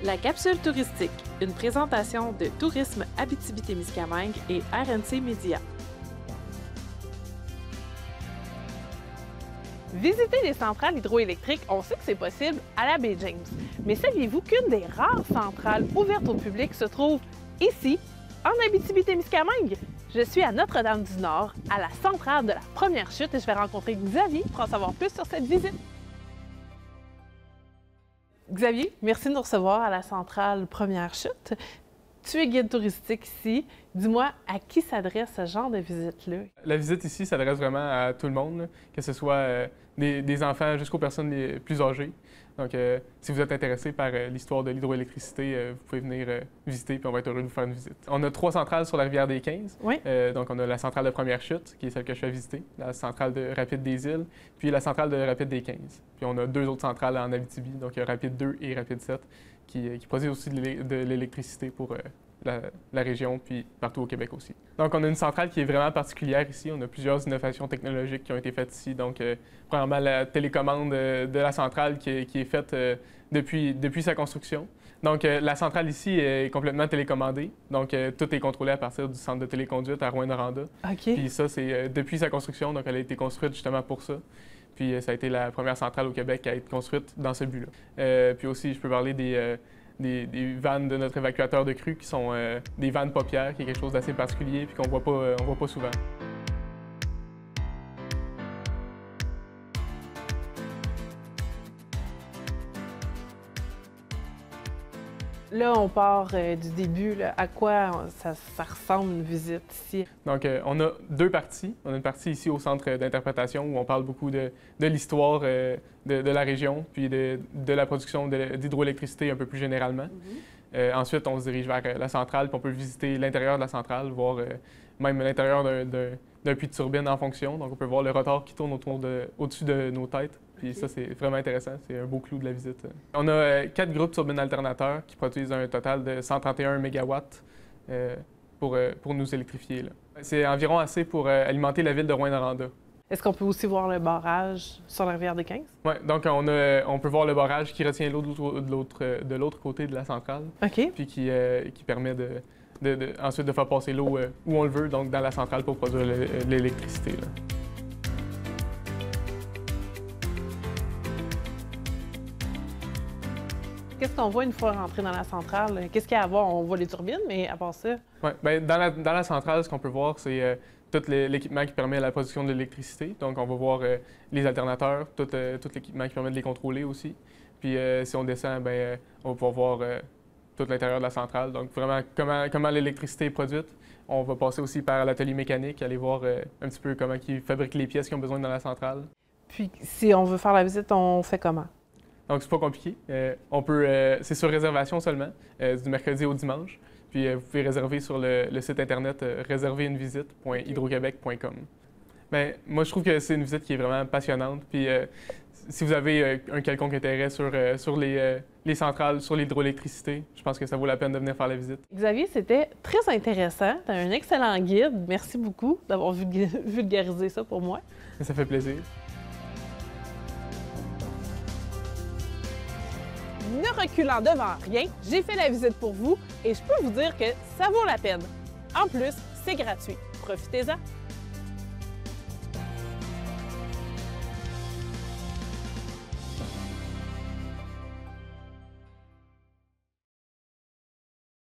La capsule touristique, une présentation de Tourisme Abitibi-Témiscamingue et RNC Média. Visiter les centrales hydroélectriques, on sait que c'est possible à la baie James. Mais saviez-vous qu'une des rares centrales ouvertes au public se trouve ici, en Abitibi-Témiscamingue? Je suis à Notre-Dame-du-Nord, à la centrale de la Première Chute, et je vais rencontrer Xavier pour en savoir plus sur cette visite. Xavier, merci de nous recevoir à la centrale Première Chute. Tu es guide touristique ici. Dis-moi, à qui s'adresse ce genre de visite-là? La visite ici s'adresse vraiment à tout le monde, là, que ce soit des enfants jusqu'aux personnes les plus âgées. Donc, si vous êtes intéressé par l'histoire de l'hydroélectricité, vous pouvez venir visiter, puis on va être heureux de vous faire une visite. On a 3 centrales sur la rivière des 15. Oui. Donc, on a la centrale de Première Chute, qui est celle que je fais visiter, la centrale de Rapide des Îles, puis la centrale de Rapide des 15. Puis on a 2 autres centrales en Abitibi, donc Rapide 2 et Rapide 7, qui produisent aussi de l'électricité pour la région, puis partout au Québec aussi. Donc, on a une centrale qui est vraiment particulière ici. On a plusieurs innovations technologiques qui ont été faites ici. Donc, premièrement, la télécommande de la centrale qui est faite depuis sa construction. Donc, la centrale ici est complètement télécommandée. Donc, tout est contrôlé à partir du centre de téléconduite à Rouyn-Noranda. OK. Puis ça, c'est depuis sa construction. Donc, elle a été construite justement pour ça. Puis, ça a été la première centrale au Québec à être construite dans ce but-là. Puis aussi, je peux parler des vannes de notre évacuateur de crue qui sont des vannes paupières, qui est quelque chose d'assez particulier puis qu'on voit pas souvent. Là, on part du début. Là. À quoi ça ressemble une visite ici? Donc, on a 2 parties. On a une partie ici au centre d'interprétation où on parle beaucoup de l'histoire de la région, puis de la production d'hydroélectricité un peu plus généralement. Ensuite, on se dirige vers la centrale, puis on peut visiter l'intérieur de la centrale, voir même l'intérieur d'un puits de turbine en fonction. Donc, on peut voir le rotor qui tourne au-dessus de nos têtes. Puis ça, c'est vraiment intéressant. C'est un beau clou de la visite. On a 4 groupes de turbines alternateurs qui produisent un total de 131 MW pour nous électrifier. C'est environ assez pour alimenter la ville de Rouyn-Noranda. Est-ce qu'on peut aussi voir le barrage sur la rivière des 15? Oui, donc on peut voir le barrage qui retient l'eau de l'autre côté de la centrale. OK. Puis qui permet ensuite de faire passer l'eau où on le veut, donc dans la centrale pour produire l'électricité. Qu'est-ce qu'on voit une fois rentré dans la centrale? Qu'est-ce qu'il y a à voir? On voit les turbines, mais à part ça? Oui, bien, dans la centrale, ce qu'on peut voir, c'est tout l'équipement qui permet la production de l'électricité. Donc, on va voir les alternateurs, tout l'équipement qui permet de les contrôler aussi. Puis, si on descend, bien, on va pouvoir voir tout l'intérieur de la centrale. Donc, vraiment, comment l'électricité est produite. On va passer aussi par l'atelier mécanique, aller voir un petit peu comment ils fabriquent les pièces qu'ils ont besoin dans la centrale. Puis, si on veut faire la visite, on fait comment? Donc, c'est pas compliqué. C'est sur réservation seulement, du mercredi au dimanche. Puis, vous pouvez réserver sur le site Internet réserverunevisite.hydroquebec.com. Bien, moi, je trouve que c'est une visite qui est vraiment passionnante. Puis, si vous avez un quelconque intérêt sur les centrales, sur l'hydroélectricité, je pense que ça vaut la peine de venir faire la visite. Xavier, c'était très intéressant. Tu es un excellent guide. Merci beaucoup d'avoir vulgarisé ça pour moi. Ça fait plaisir. Ne reculant devant rien, j'ai fait la visite pour vous et je peux vous dire que ça vaut la peine. En plus, c'est gratuit. Profitez-en!